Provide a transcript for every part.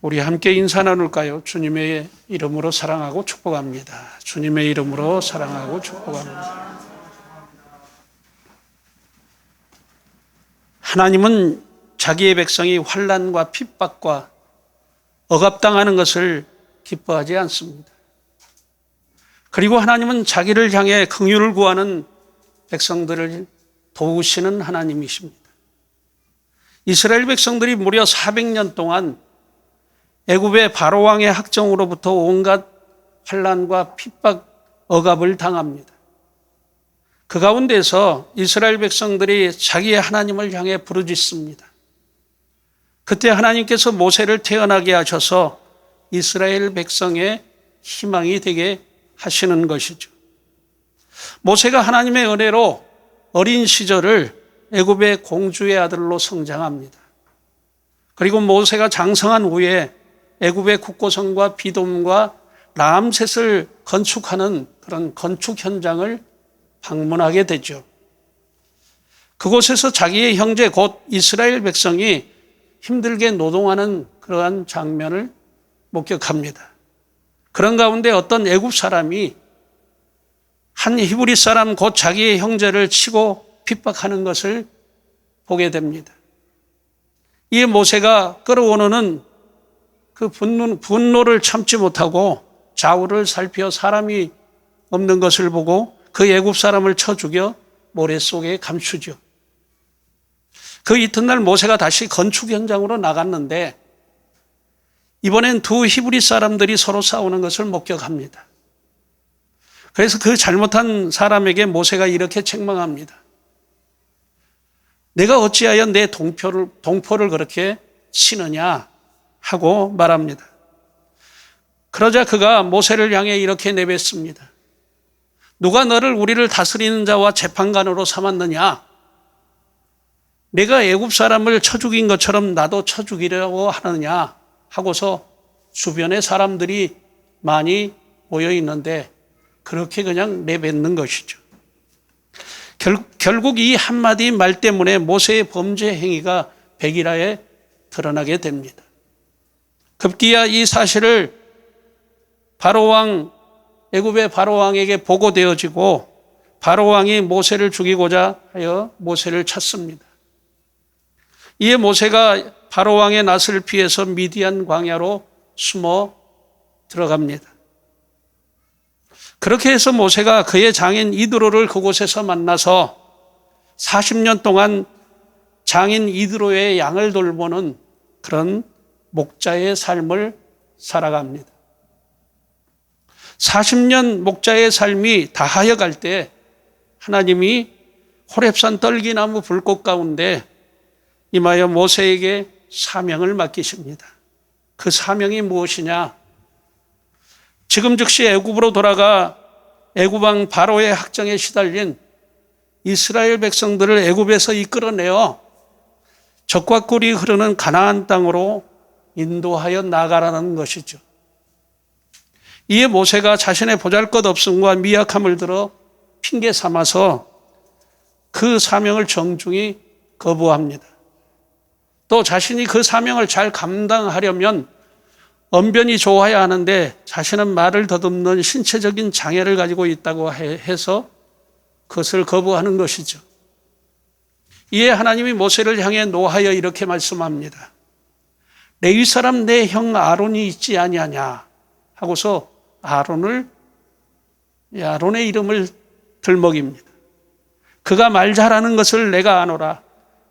우리 함께 인사 나눌까요? 주님의 이름으로 사랑하고 축복합니다. 주님의 이름으로 사랑하고 축복합니다. 하나님은 자기의 백성이 환난과 핍박과 억압당하는 것을 기뻐하지 않습니다. 그리고 하나님은 자기를 향해 긍휼을 구하는 백성들을 도우시는 하나님이십니다. 이스라엘 백성들이 무려 400년 동안 애굽의 바로 왕의 학정으로부터 온갖 환난과 핍박, 억압을 당합니다. 그 가운데서 이스라엘 백성들이 자기의 하나님을 향해 부르짖습니다. 그때 하나님께서 모세를 태어나게 하셔서 이스라엘 백성의 희망이 되게 하시는 것이죠. 모세가 하나님의 은혜로 어린 시절을 애굽의 공주의 아들로 성장합니다. 그리고 모세가 장성한 후에 애굽의 국고성과 비돔과 라암셋을 건축하는 그런 건축 현장을 방문하게 되죠. 그곳에서 자기의 형제 곧 이스라엘 백성이 힘들게 노동하는 그러한 장면을 목격합니다. 그런 가운데 어떤 애굽 사람이 한 히브리 사람 곧 자기의 형제를 치고 핍박하는 것을 보게 됩니다. 이에 모세가 끌어오는 그 분노를 참지 못하고 좌우를 살펴 사람이 없는 것을 보고 그 애굽 사람을 쳐 죽여 모래 속에 감추죠. 그 이튿날 모세가 다시 건축 현장으로 나갔는데 이번엔 두 히브리 사람들이 서로 싸우는 것을 목격합니다. 그래서 그 잘못한 사람에게 모세가 이렇게 책망합니다. 내가 어찌하여 내 동포를 그렇게 치느냐 하고 말합니다. 그러자 그가 모세를 향해 이렇게 내뱉습니다. 누가 너를 우리를 다스리는 자와 재판관으로 삼았느냐? 내가 애굽 사람을 쳐 죽인 것처럼 나도 쳐 죽이려고 하느냐? 하고서 주변에 사람들이 많이 모여 있는데 그렇게 그냥 내뱉는 것이죠. 결국 이 한마디 말 때문에 모세의 범죄 행위가 백일하에 드러나게 됩니다. 급기야 이 사실을 애굽의 바로왕에게 보고되어지고 바로왕이 모세를 죽이고자 하여 모세를 찾습니다. 이에 모세가 바로왕의 낯을 피해서 미디안 광야로 숨어 들어갑니다. 그렇게 해서 모세가 그의 장인 이드로를 그곳에서 만나서 40년 동안 장인 이드로의 양을 돌보는 그런 목자의 삶을 살아갑니다. 40년 목자의 삶이 다하여 갈 때 하나님이 호렙산 떨기나무 불꽃 가운데 임하여 모세에게 사명을 맡기십니다. 그 사명이 무엇이냐? 지금 즉시 애굽으로 돌아가 애굽 왕 바로의 학정에 시달린 이스라엘 백성들을 애굽에서 이끌어내어 젖과 꿀이 흐르는 가나안 땅으로 인도하여 나가라는 것이죠. 이에 모세가 자신의 보잘것없음과 미약함을 들어 핑계 삼아서 그 사명을 정중히 거부합니다. 또 자신이 그 사명을 잘 감당하려면 언변이 좋아야 하는데 자신은 말을 더듬는 신체적인 장애를 가지고 있다고 해서 그것을 거부하는 것이죠. 이에 하나님이 모세를 향해 노하여 이렇게 말씀합니다. 레위 사람 내 형 아론이 있지 아니하냐 하고서 아론의 이름을 들먹입니다. 그가 말 잘하는 것을 내가 아노라.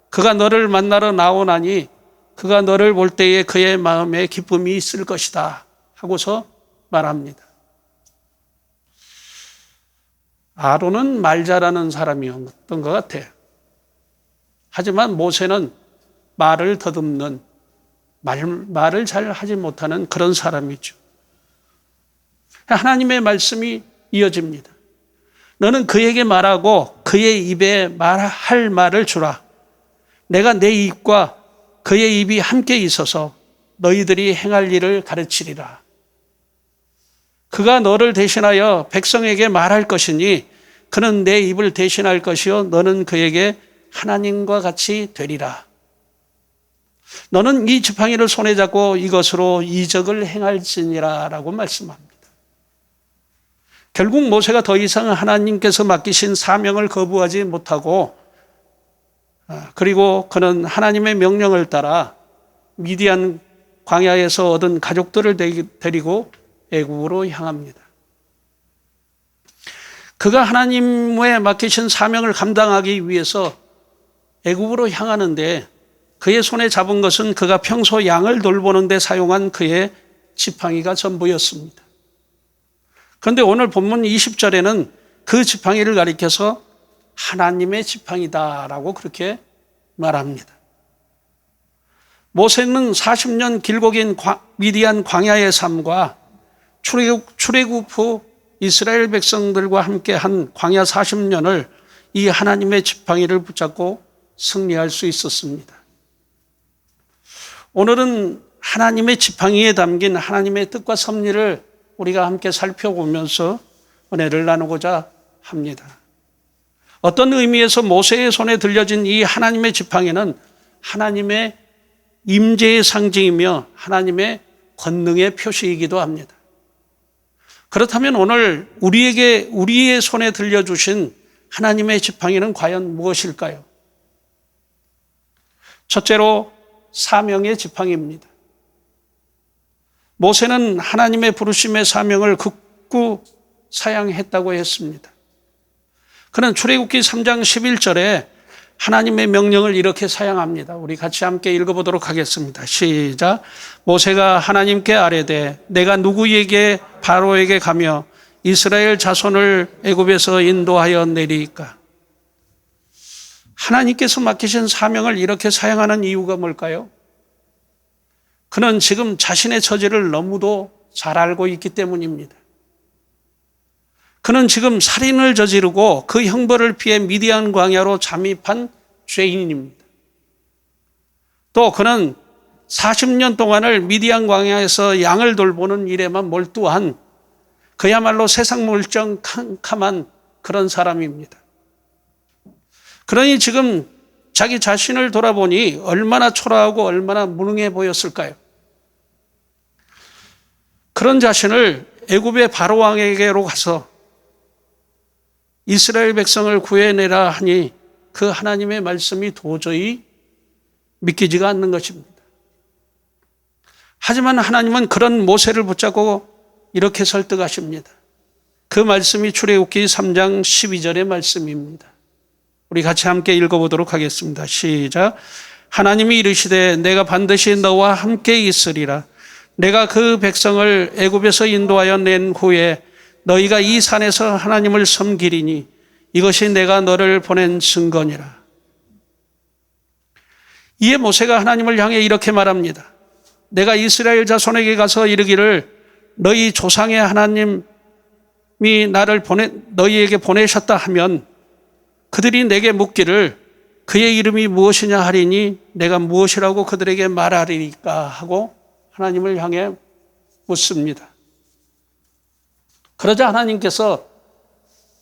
그가 너를 만나러 나오나니 그가 너를 볼 때에 그의 마음에 기쁨이 있을 것이다 하고서 말합니다. 아론은 말 잘하는 사람이었던 것 같아요. 하지만 모세는 말을 더듬는 말을 잘 하지 못하는 그런 사람이죠. 하나님의 말씀이 이어집니다. 너는 그에게 말하고 그의 입에 말할 말을 주라. 내가 내 입과 그의 입이 함께 있어서 너희들이 행할 일을 가르치리라. 그가 너를 대신하여 백성에게 말할 것이니 그는 내 입을 대신할 것이요 너는 그에게 하나님과 같이 되리라. 너는 이 지팡이를 손에 잡고 이것으로 이적을 행할지니라 라고 말씀합니다. 결국 모세가 더 이상 하나님께서 맡기신 사명을 거부하지 못하고 그리고 그는 하나님의 명령을 따라 미디안 광야에서 얻은 가족들을 데리고 애굽으로 향합니다. 그가 하나님의 맡기신 사명을 감당하기 위해서 애굽으로 향하는데 그의 손에 잡은 것은 그가 평소 양을 돌보는 데 사용한 그의 지팡이가 전부였습니다. 그런데 오늘 본문 20절에는 그 지팡이를 가리켜서 하나님의 지팡이다라고 그렇게 말합니다. 모세는 40년 길고 긴 미디안 광야의 삶과 출애굽 후 이스라엘 백성들과 함께한 광야 40년을 이 하나님의 지팡이를 붙잡고 승리할 수 있었습니다. 오늘은 하나님의 지팡이에 담긴 하나님의 뜻과 섭리를 우리가 함께 살펴보면서 은혜를 나누고자 합니다. 어떤 의미에서 모세의 손에 들려진 이 하나님의 지팡이는 하나님의 임재의 상징이며 하나님의 권능의 표시이기도 합니다. 그렇다면 오늘 우리의 손에 들려주신 하나님의 지팡이는 과연 무엇일까요? 첫째로 사명의 지팡이입니다. 모세는 하나님의 부르심의 사명을 극구 사양했다고 했습니다. 그는 출애굽기 3장 11절에 하나님의 명령을 이렇게 사양합니다. 우리 같이 함께 읽어보도록 하겠습니다. 시작. 모세가 하나님께 아뢰되 내가 누구에게 바로에게 가며 이스라엘 자손을 애굽에서 인도하여 내리까? 하나님께서 맡기신 사명을 이렇게 사양하는 이유가 뭘까요? 그는 지금 자신의 처지를 너무도 잘 알고 있기 때문입니다. 그는 지금 살인을 저지르고 그 형벌을 피해 미디안 광야로 잠입한 죄인입니다. 또 그는 40년 동안을 미디안 광야에서 양을 돌보는 일에만 몰두한 그야말로 세상 물정 캄캄한 그런 사람입니다. 그러니 지금 자기 자신을 돌아보니 얼마나 초라하고 얼마나 무능해 보였을까요? 그런 자신을 애굽의 바로 왕에게로 가서 이스라엘 백성을 구해내라 하니 그 하나님의 말씀이 도저히 믿기지가 않는 것입니다. 하지만 하나님은 그런 모세를 붙잡고 이렇게 설득하십니다. 그 말씀이 출애굽기 3장 12절의 말씀입니다. 우리 같이 함께 읽어보도록 하겠습니다. 시작. 하나님이 이르시되 내가 반드시 너와 함께 있으리라. 내가 그 백성을 애굽에서 인도하여 낸 후에 너희가 이 산에서 하나님을 섬기리니 이것이 내가 너를 보낸 증거니라. 이에 모세가 하나님을 향해 이렇게 말합니다. 내가 이스라엘 자손에게 가서 이르기를 너희 조상의 하나님이 나를 너희에게 보내셨다 하면 그들이 내게 묻기를 그의 이름이 무엇이냐 하리니 내가 무엇이라고 그들에게 말하리까 하고 하나님을 향해 묻습니다. 그러자 하나님께서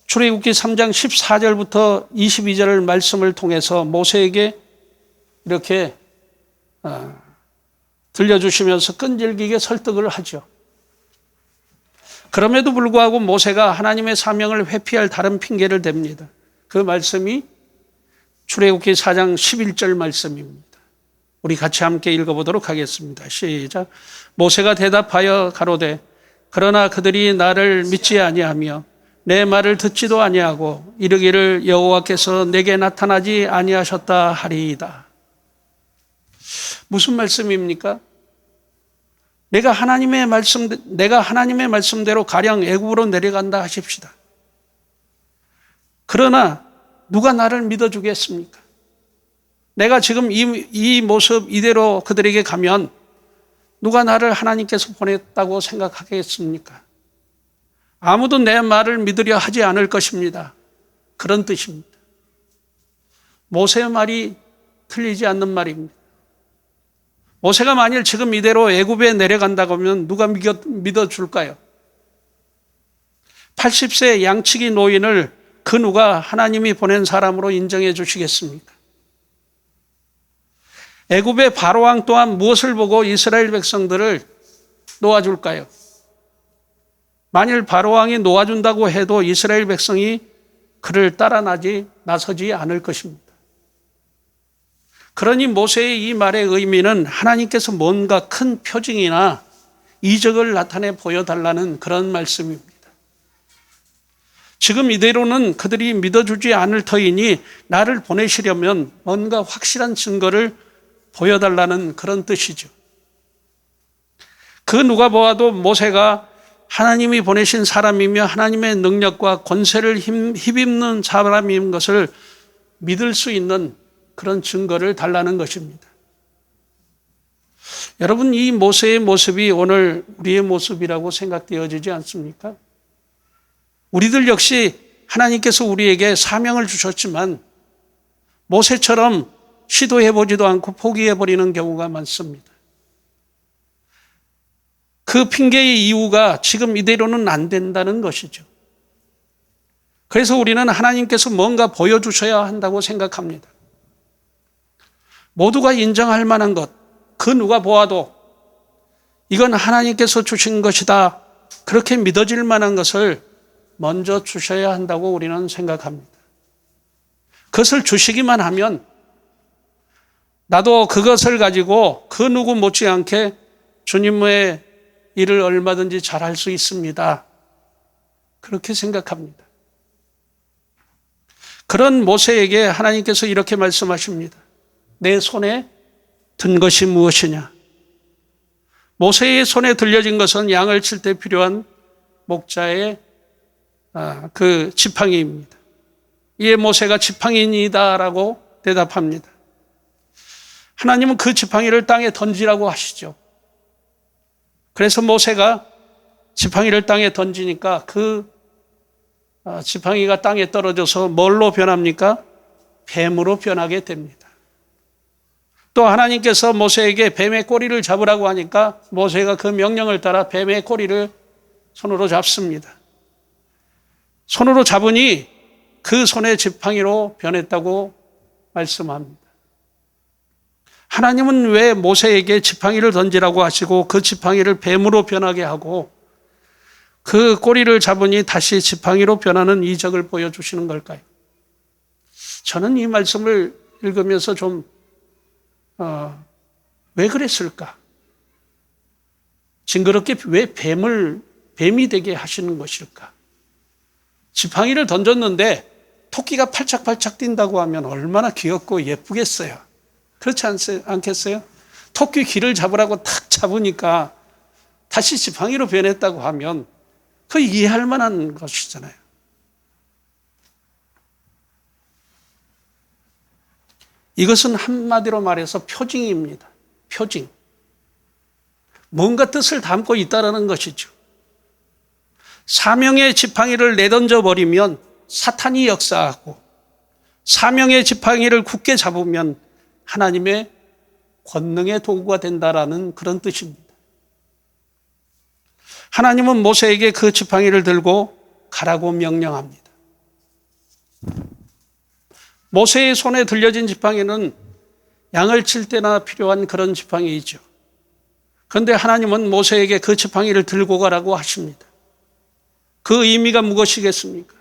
출애굽기 3장 14절부터 22절 말씀을 통해서 모세에게 이렇게 들려주시면서 끈질기게 설득을 하죠. 그럼에도 불구하고 모세가 하나님의 사명을 회피할 다른 핑계를 댑니다. 그 말씀이 출애굽기 4장 11절 말씀입니다. 우리 같이 함께 읽어보도록 하겠습니다. 시작. 모세가 대답하여 가로되 그러나 그들이 나를 믿지 아니하며 내 말을 듣지도 아니하고 이르기를 여호와께서 내게 나타나지 아니하셨다 하리이다. 무슨 말씀입니까? 내가 하나님의 말씀대로 가령 애굽으로 내려간다 하십시다. 그러나 누가 나를 믿어주겠습니까? 내가 지금 이 모습 이대로 그들에게 가면 누가 나를 하나님께서 보냈다고 생각하겠습니까? 아무도 내 말을 믿으려 하지 않을 것입니다. 그런 뜻입니다. 모세의 말이 틀리지 않는 말입니다. 모세가 만일 지금 이대로 애굽에 내려간다고 하면 누가 믿어줄까요? 80세 양치기 노인을 그 누가 하나님이 보낸 사람으로 인정해 주시겠습니까? 애굽의 바로왕 또한 무엇을 보고 이스라엘 백성들을 놓아줄까요? 만일 바로왕이 놓아준다고 해도 이스라엘 백성이 그를 따라 나서지 않을 것입니다. 그러니 모세의 이 말의 의미는 하나님께서 뭔가 큰 표징이나 이적을 나타내 보여달라는 그런 말씀입니다. 지금 이대로는 그들이 믿어주지 않을 터이니 나를 보내시려면 뭔가 확실한 증거를 보여달라는 그런 뜻이죠. 그 누가 보아도 모세가 하나님이 보내신 사람이며 하나님의 능력과 권세를 힘입는 사람인 것을 믿을 수 있는 그런 증거를 달라는 것입니다. 여러분, 이 모세의 모습이 오늘 우리의 모습이라고 생각되어지지 않습니까? 우리들 역시 하나님께서 우리에게 사명을 주셨지만 모세처럼 시도해보지도 않고 포기해버리는 경우가 많습니다. 그 핑계의 이유가 지금 이대로는 안 된다는 것이죠. 그래서 우리는 하나님께서 뭔가 보여주셔야 한다고 생각합니다. 모두가 인정할 만한 것, 그 누가 보아도 이건 하나님께서 주신 것이다, 그렇게 믿어질 만한 것을 먼저 주셔야 한다고 우리는 생각합니다. 그것을 주시기만 하면 나도 그것을 가지고 그 누구 못지않게 주님의 일을 얼마든지 잘할 수 있습니다. 그렇게 생각합니다. 그런 모세에게 하나님께서 이렇게 말씀하십니다. 내 손에 든 것이 무엇이냐? 모세의 손에 들려진 것은 양을 칠 때 필요한 목자의 그 지팡이입니다. 이에 모세가 지팡이니다라고 대답합니다. 하나님은 그 지팡이를 땅에 던지라고 하시죠. 그래서 모세가 지팡이를 땅에 던지니까 그 지팡이가 땅에 떨어져서 뭘로 변합니까? 뱀으로 변하게 됩니다. 또 하나님께서 모세에게 뱀의 꼬리를 잡으라고 하니까 모세가 그 명령을 따라 뱀의 꼬리를 손으로 잡습니다. 손으로 잡으니 그 손의 지팡이로 변했다고 말씀합니다. 하나님은 왜 모세에게 지팡이를 던지라고 하시고 그 지팡이를 뱀으로 변하게 하고 그 꼬리를 잡으니 다시 지팡이로 변하는 이적을 보여주시는 걸까요? 저는 이 말씀을 읽으면서 좀 왜 그랬을까? 징그럽게 왜 뱀이 되게 하시는 것일까? 지팡이를 던졌는데 토끼가 팔짝팔짝 뛴다고 하면 얼마나 귀엽고 예쁘겠어요. 그렇지 않겠어요? 토끼 귀를 잡으라고 탁 잡으니까 다시 지팡이로 변했다고 하면 그 이해할 만한 것이잖아요. 이것은 한마디로 말해서 표징입니다. 표징. 뭔가 뜻을 담고 있다는 것이죠. 사명의 지팡이를 내던져 버리면 사탄이 역사하고 사명의 지팡이를 굳게 잡으면 하나님의 권능의 도구가 된다라는 그런 뜻입니다. 하나님은 모세에게 그 지팡이를 들고 가라고 명령합니다. 모세의 손에 들려진 지팡이는 양을 칠 때나 필요한 그런 지팡이이죠. 그런데 하나님은 모세에게 그 지팡이를 들고 가라고 하십니다. 그 의미가 무엇이겠습니까?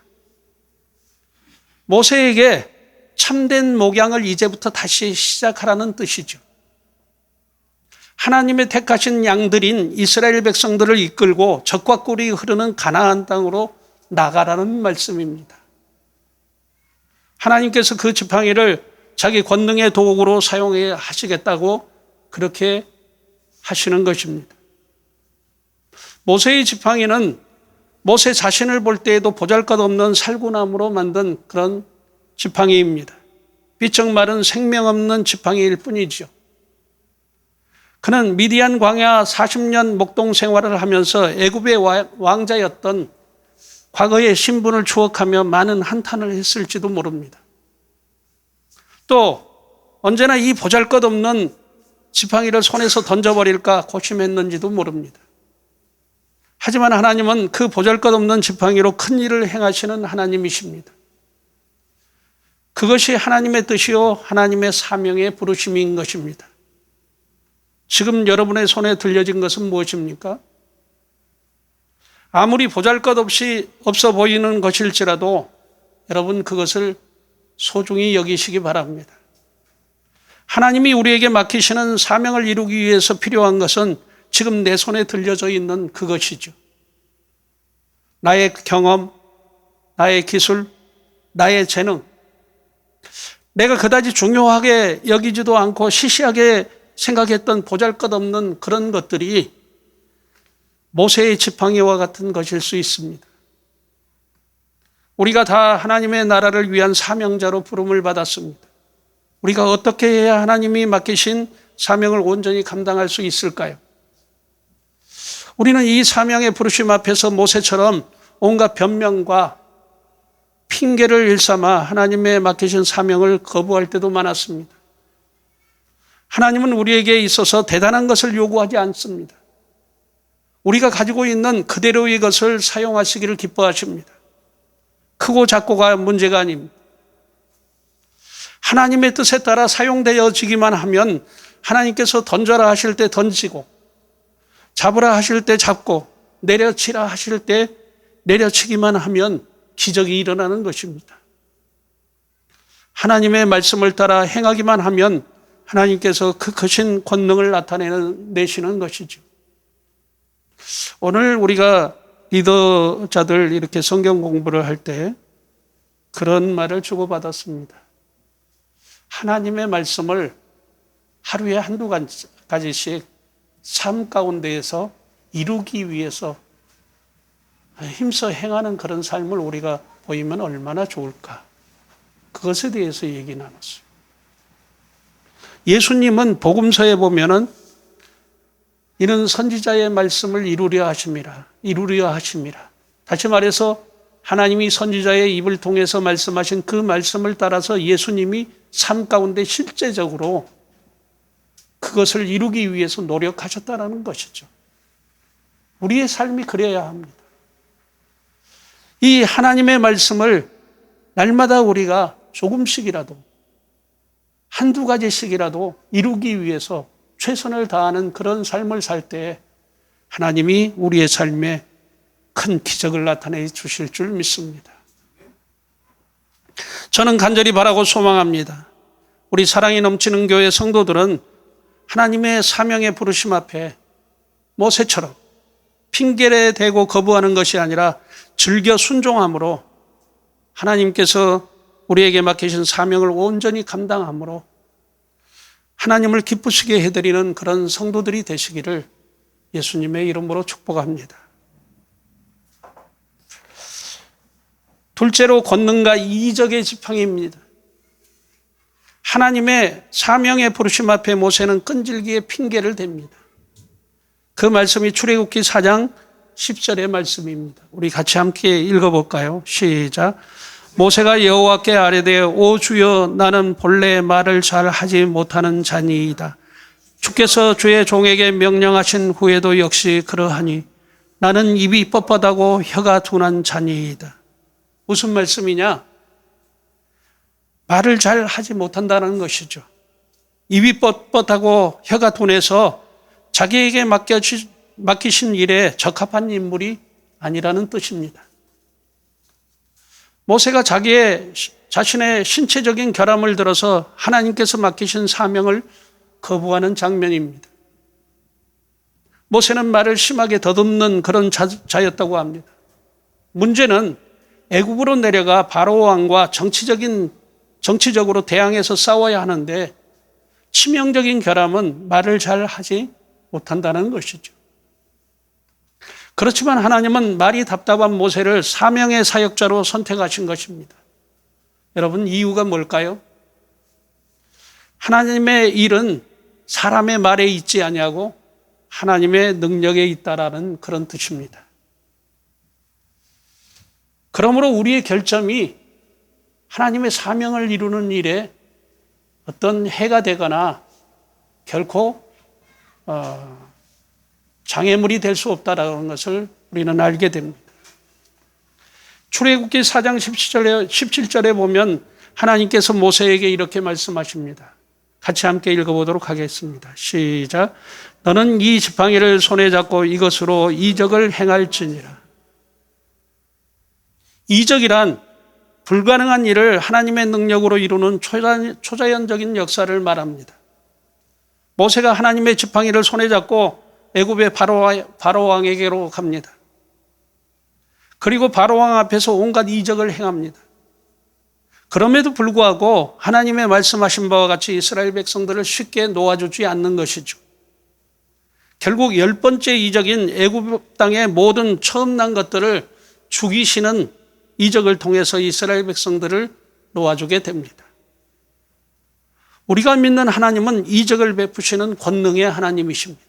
모세에게 참된 목양을 이제부터 다시 시작하라는 뜻이죠. 하나님의 택하신 양들인 이스라엘 백성들을 이끌고 젖과 꿀이 흐르는 가나안 땅으로 나가라는 말씀입니다. 하나님께서 그 지팡이를 자기 권능의 도구로 사용해 하시겠다고 그렇게 하시는 것입니다. 모세의 지팡이는 모세 자신을 볼 때에도 보잘것없는 살구나무로 만든 그런 지팡이입니다. 비쩍 마른 생명 없는 지팡이일 뿐이죠. 그는 미디안 광야 40년 목동 생활을 하면서 애굽의 왕자였던 과거의 신분을 추억하며 많은 한탄을 했을지도 모릅니다. 또 언제나 이 보잘것없는 지팡이를 손에서 던져버릴까 고심했는지도 모릅니다. 하지만 하나님은 그 보잘것없는 지팡이로 큰 일을 행하시는 하나님이십니다. 그것이 하나님의 뜻이요 하나님의 사명의 부르심인 것입니다. 지금 여러분의 손에 들려진 것은 무엇입니까? 아무리 보잘것없이 없어 보이는 것일지라도 여러분 그것을 소중히 여기시기 바랍니다. 하나님이 우리에게 맡기시는 사명을 이루기 위해서 필요한 것은 지금 내 손에 들려져 있는 그것이죠. 나의 경험, 나의 기술, 나의 재능, 내가 그다지 중요하게 여기지도 않고 시시하게 생각했던 보잘것없는 그런 것들이 모세의 지팡이와 같은 것일 수 있습니다. 우리가 다 하나님의 나라를 위한 사명자로 부름을 받았습니다. 우리가 어떻게 해야 하나님이 맡기신 사명을 온전히 감당할 수 있을까요? 우리는 이 사명의 부르심 앞에서 모세처럼 온갖 변명과 핑계를 일삼아 하나님의 맡기신 사명을 거부할 때도 많았습니다. 하나님은 우리에게 있어서 대단한 것을 요구하지 않습니다. 우리가 가지고 있는 그대로의 것을 사용하시기를 기뻐하십니다. 크고 작고가 문제가 아닙니다. 하나님의 뜻에 따라 사용되어지기만 하면 하나님께서 던져라 하실 때 던지고 잡으라 하실 때 잡고 내려치라 하실 때 내려치기만 하면 기적이 일어나는 것입니다. 하나님의 말씀을 따라 행하기만 하면 하나님께서 그 크신 권능을 나타내시는 것이죠. 오늘 우리가 리더자들 이렇게 성경 공부를 할 때 그런 말을 주고받았습니다. 하나님의 말씀을 하루에 한두 가지씩 삶 가운데에서 이루기 위해서 힘써 행하는 그런 삶을 우리가 보이면 얼마나 좋을까. 그것에 대해서 얘기 나눴어요. 예수님은 복음서에 보면은 이는 선지자의 말씀을 이루려 하심이라. 다시 말해서 하나님이 선지자의 입을 통해서 말씀하신 그 말씀을 따라서 예수님이 삶 가운데 실제적으로 그것을 이루기 위해서 노력하셨다는 것이죠. 우리의 삶이 그래야 합니다. 이 하나님의 말씀을 날마다 우리가 조금씩이라도 한두 가지씩이라도 이루기 위해서 최선을 다하는 그런 삶을 살 때 하나님이 우리의 삶에 큰 기적을 나타내 주실 줄 믿습니다. 저는 간절히 바라고 소망합니다. 우리 사랑이 넘치는 교회 성도들은 하나님의 사명의 부르심 앞에 모세처럼 핑계를 대고 거부하는 것이 아니라 즐겨 순종함으로 하나님께서 우리에게 맡기신 사명을 온전히 감당함으로 하나님을 기쁘시게 해드리는 그런 성도들이 되시기를 예수님의 이름으로 축복합니다. 둘째로 권능과 이적의 지팡이입니다. 하나님의 사명의 부르심 앞에 모세는 끈질기게 핑계를 댑니다. 그 말씀이 출애굽기 4장 10절의 말씀입니다. 우리 같이 함께 읽어볼까요? 시작. 모세가 여호와께 아뢰되 오 주여 나는 본래 말을 잘 하지 못하는 자니이다. 주께서 주의 종에게 명령하신 후에도 역시 그러하니 나는 입이 뻣뻣하고 혀가 둔한 자니이다. 무슨 말씀이냐? 말을 잘 하지 못한다는 것이죠. 입이 뻣뻣하고 혀가 둔해서 자기에게 맡기신 일에 적합한 인물이 아니라는 뜻입니다. 모세가 자신의 신체적인 결함을 들어서 하나님께서 맡기신 사명을 거부하는 장면입니다. 모세는 말을 심하게 더듬는 그런 자였다고 합니다. 문제는 애굽으로 내려가 바로 왕과 정치적으로 대항해서 싸워야 하는데 치명적인 결함은 말을 잘 하지 못한다는 것이죠. 그렇지만 하나님은 말이 답답한 모세를 사명의 사역자로 선택하신 것입니다. 여러분, 이유가 뭘까요? 하나님의 일은 사람의 말에 있지 아니하고 하나님의 능력에 있다라는 그런 뜻입니다. 그러므로 우리의 결점이 하나님의 사명을 이루는 일에 어떤 해가 되거나 결코 장애물이 될 수 없다는 것을 우리는 알게 됩니다. 출애굽기 4장 17절에 보면 하나님께서 모세에게 이렇게 말씀하십니다. 같이 함께 읽어보도록 하겠습니다. 시작. 너는 이 지팡이를 손에 잡고 이것으로 이적을 행할지니라. 이적이란 불가능한 일을 하나님의 능력으로 이루는 초자연적인 역사를 말합니다. 모세가 하나님의 지팡이를 손에 잡고 애굽의 바로 왕에게로 갑니다. 그리고 바로 왕 앞에서 온갖 이적을 행합니다. 그럼에도 불구하고 하나님의 말씀하신 바와 같이 이스라엘 백성들을 쉽게 놓아주지 않는 것이죠. 결국 10번째 이적인 애굽 땅의 모든 처음 난 것들을 죽이시는 이적을 통해서 이스라엘 백성들을 놓아주게 됩니다. 우리가 믿는 하나님은 이적을 베푸시는 권능의 하나님이십니다.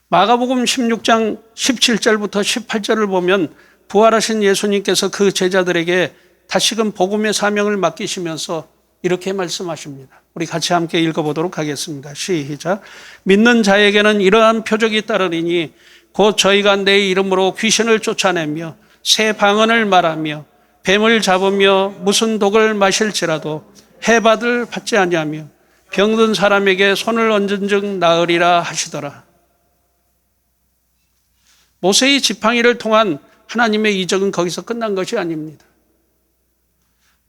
마가복음 16장 17절부터 18절을 보면 부활하신 예수님께서 그 제자들에게 다시금 복음의 사명을 맡기시면서 이렇게 말씀하십니다. 우리 같이 함께 읽어보도록 하겠습니다. 시작. 믿는 자에게는 이러한 표적이 따르리니 곧 저희가 내 이름으로 귀신을 쫓아내며 새 방언을 말하며 뱀을 잡으며 무슨 독을 마실지라도 해받을 받지 아니하며 병든 사람에게 손을 얹은 즉 나으리라 하시더라. 모세의 지팡이를 통한 하나님의 이적은 거기서 끝난 것이 아닙니다.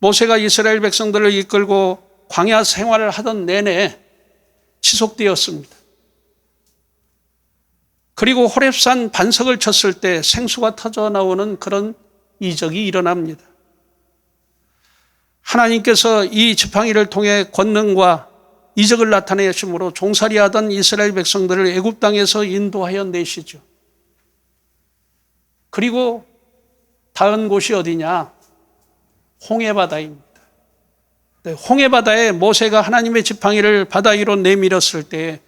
모세가 이스라엘 백성들을 이끌고 광야 생활을 하던 내내 지속되었습니다. 그리고 호렙산 반석을 쳤을 때 생수가 터져 나오는 그런 이적이 일어납니다. 하나님께서 이 지팡이를 통해 권능과 이적을 나타내심으로 종살이하던 이스라엘 백성들을 애굽 땅에서 인도하여 내시죠. 그리고 닿은 곳이 어디냐? 홍해바다입니다. 홍해바다에 모세가 하나님의 지팡이를 바다 위로 내밀었을 때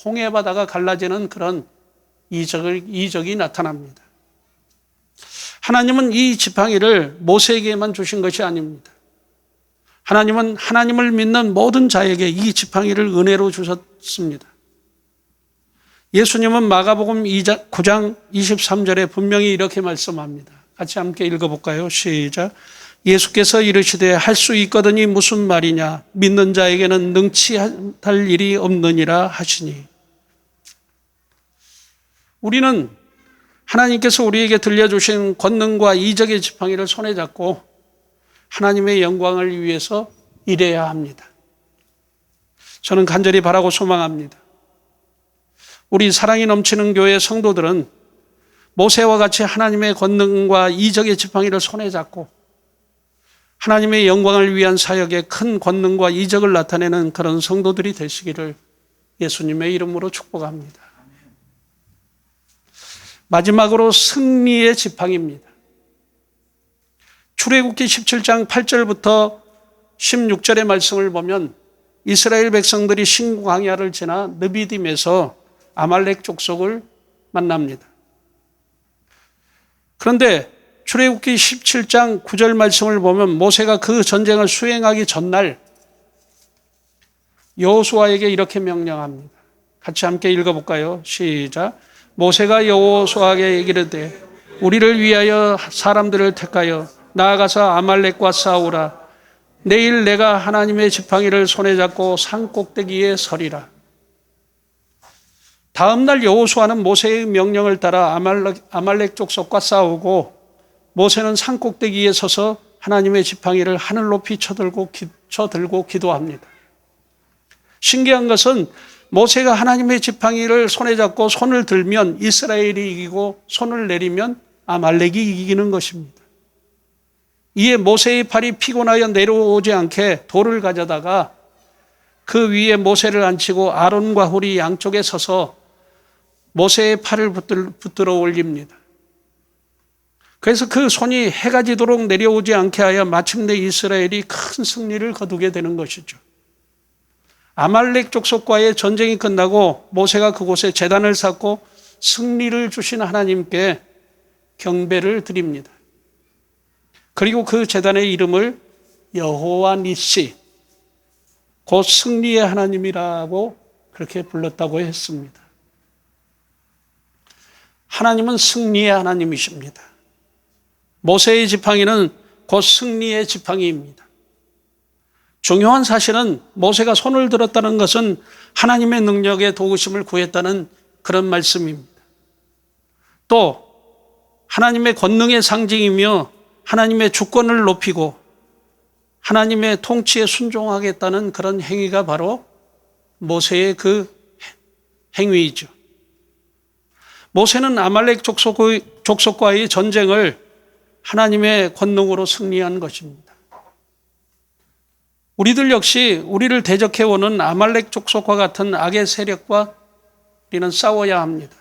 홍해바다가 갈라지는 그런 이적이 나타납니다. 하나님은 이 지팡이를 모세에게만 주신 것이 아닙니다. 하나님은 하나님을 믿는 모든 자에게 이 지팡이를 은혜로 주셨습니다. 예수님은 마가복음 9장 23절에 분명히 이렇게 말씀합니다. 같이 함께 읽어볼까요? 시작. 예수께서 이르시되 할 수 있거든이 무슨 말이냐? 믿는 자에게는 능치 할 일이 없느니라 하시니. 우리는 하나님께서 우리에게 들려주신 권능과 이적의 지팡이를 손에 잡고 하나님의 영광을 위해서 일해야 합니다. 저는 간절히 바라고 소망합니다. 우리 사랑이 넘치는 교회 성도들은 모세와 같이 하나님의 권능과 이적의 지팡이를 손에 잡고 하나님의 영광을 위한 사역에 큰 권능과 이적을 나타내는 그런 성도들이 되시기를 예수님의 이름으로 축복합니다. 마지막으로 승리의 지팡이입니다. 출애굽기 17장 8절부터 16절의 말씀을 보면 이스라엘 백성들이 신광야를 지나 느비딤에서 아말렉 족속을 만납니다. 그런데 출애굽기 17장 9절 말씀을 보면 모세가 그 전쟁을 수행하기 전날 여호수아에게 이렇게 명령합니다. 같이 함께 읽어볼까요? 시작. 모세가 여호수아에게 이르되 우리를 위하여 사람들을 택하여 나아가서 아말렉과 싸우라. 내일 내가 하나님의 지팡이를 손에 잡고 산 꼭대기에 서리라. 다음 날 여호수아는 모세의 명령을 따라 아말렉 족속과 싸우고 모세는 산 꼭대기에 서서 하나님의 지팡이를 하늘 높이 쳐들고 기도합니다. 신기한 것은 모세가 하나님의 지팡이를 손에 잡고 손을 들면 이스라엘이 이기고 손을 내리면 아말렉이 이기는 것입니다. 이에 모세의 팔이 피곤하여 내려오지 않게 돌을 가져다가 그 위에 모세를 앉히고 아론과 훌이 양쪽에 서서 모세의 팔을 붙들어 올립니다. 그래서 그 손이 해가 지도록 내려오지 않게 하여 마침내 이스라엘이 큰 승리를 거두게 되는 것이죠. 아말렉 족속과의 전쟁이 끝나고 모세가 그곳에 제단을 쌓고 승리를 주신 하나님께 경배를 드립니다. 그리고 그 제단의 이름을 여호와 니시, 곧 승리의 하나님이라고 그렇게 불렀다고 했습니다. 하나님은 승리의 하나님이십니다. 모세의 지팡이는 곧 승리의 지팡이입니다. 중요한 사실은 모세가 손을 들었다는 것은 하나님의 능력의 도우심을 구했다는 그런 말씀입니다. 또 하나님의 권능의 상징이며 하나님의 주권을 높이고 하나님의 통치에 순종하겠다는 그런 행위가 바로 모세의 그 행위이죠. 모세는 아말렉 족속과의 전쟁을 하나님의 권능으로 승리한 것입니다. 우리들 역시 우리를 대적해오는 아말렉 족속과 같은 악의 세력과 우리는 싸워야 합니다.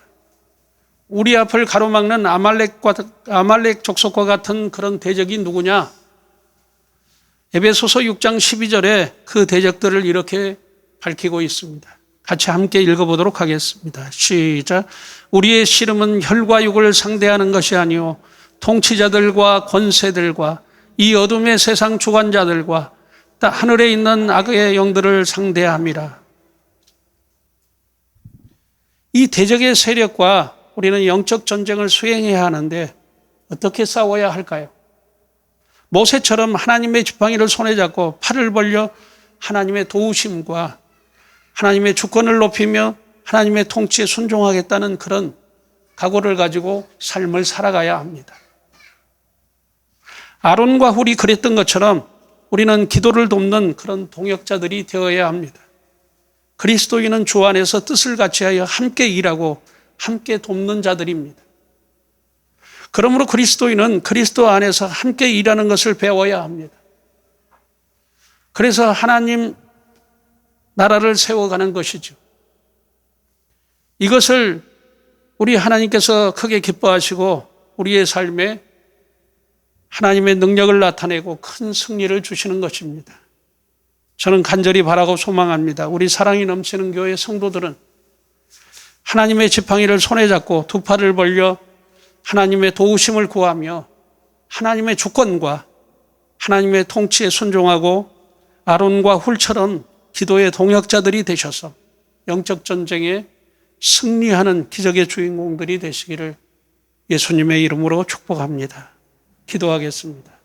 우리 앞을 가로막는 아말렉 족속과 같은 그런 대적이 누구냐? 에베소서 6장 12절에 그 대적들을 이렇게 밝히고 있습니다. 같이 함께 읽어보도록 하겠습니다. 시작. 우리의 씨름은 혈과 육을 상대하는 것이 아니요 통치자들과 권세들과 이 어둠의 세상 주관자들과 하늘에 있는 악의 영들을 상대함이라. 이 대적의 세력과 우리는 영적 전쟁을 수행해야 하는데 어떻게 싸워야 할까요? 모세처럼 하나님의 지팡이를 손에 잡고 팔을 벌려 하나님의 도우심과 하나님의 주권을 높이며 하나님의 통치에 순종하겠다는 그런 각오를 가지고 삶을 살아가야 합니다. 아론과 훌이 그랬던 것처럼 우리는 기도를 돕는 그런 동역자들이 되어야 합니다. 그리스도인은 주 안에서 뜻을 같이하여 함께 일하고 함께 돕는 자들입니다. 그러므로 그리스도인은 그리스도 안에서 함께 일하는 것을 배워야 합니다. 그래서 하나님 나라를 세워가는 것이죠. 이것을 우리 하나님께서 크게 기뻐하시고 우리의 삶에 하나님의 능력을 나타내고 큰 승리를 주시는 것입니다. 저는 간절히 바라고 소망합니다. 우리 사랑이 넘치는 교회 성도들은 하나님의 지팡이를 손에 잡고 두 팔을 벌려 하나님의 도우심을 구하며 하나님의 주권과 하나님의 통치에 순종하고 아론과 훌처럼 기도의 동역자들이 되셔서 영적 전쟁에 승리하는 기적의 주인공들이 되시기를 예수님의 이름으로 축복합니다. 기도하겠습니다.